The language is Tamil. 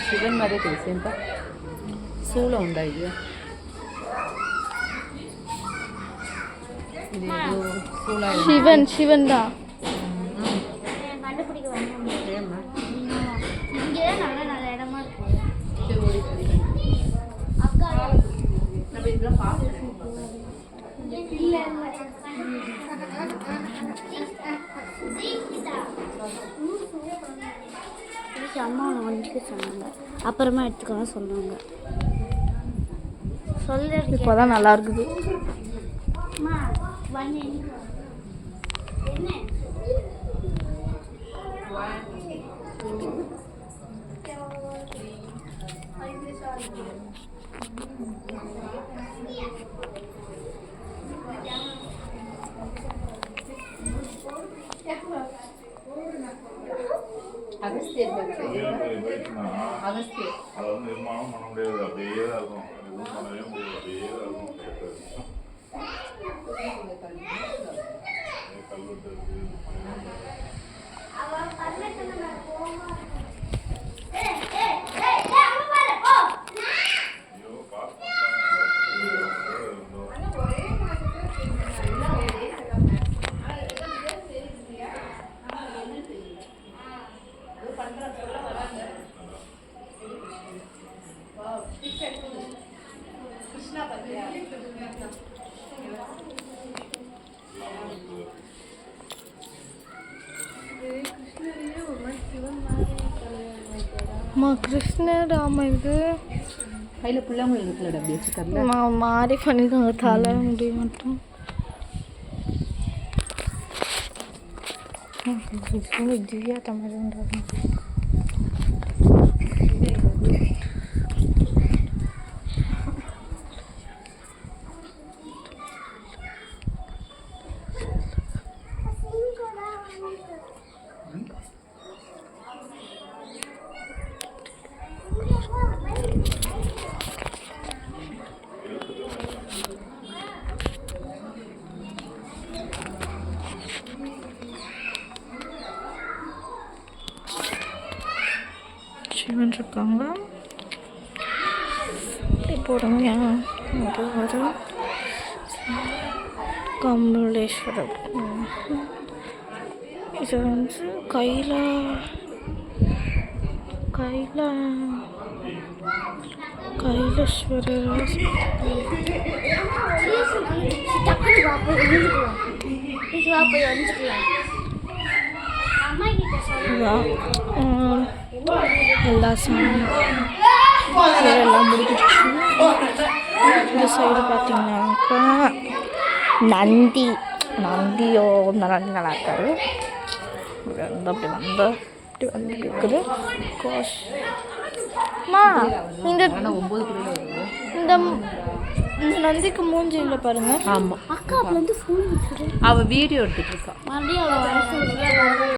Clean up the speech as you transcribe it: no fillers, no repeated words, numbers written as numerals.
శివన్మారే తెలిసి ఎంత సూలో ఉందా ఇది சிவன் தான் அம்மா ஒன்றுக்கு சொன்னாங்க, அப்புறமா எடுத்துக்கோங்க சொல்லுவாங்க. சொல்லுறது இப்போதான் நல்லா இருக்குது. அகஸ்தியர் அகஸ்தியர் அதை வந்து நிர்மாணம் பண்ண முடியாது, அப்படியே தான் இருக்கும். எதுவும் பண்ணவே முடியாது, அப்படியே தான் இருக்கும். கல்வெட்டு இருக்கு. கிருஷ்ணர் ராம இது கையில் பிள்ளைங்க இருக்குல்லடா அப்படி வச்சுக்கல மாறி பண்ணிருக்காங்க தலை முடி மட்டும். திவ்யா தமிழ் சிவன் இருக்காங்க. போடுங்க ஒரு கமலேஸ்வரர். இது வந்து கைலேஸ்வரர். எல்லா எல்லாம் முடிஞ்சிடுச்சு. இந்த சைடு பார்த்தீங்கன்னாக்கா நந்தியோ நந்தி நல்லா இருக்காரு. அப்படி வந்து இருக்குது கோஷ்மா. இந்த நந்திக்கு மூஞ்சி இல்லை பாருங்க. ஆமாம், அக்கா வந்து ஃபோன் அவள் வீடியோ எடுத்துட்டு இருக்கா. மறுபடியும் அவள்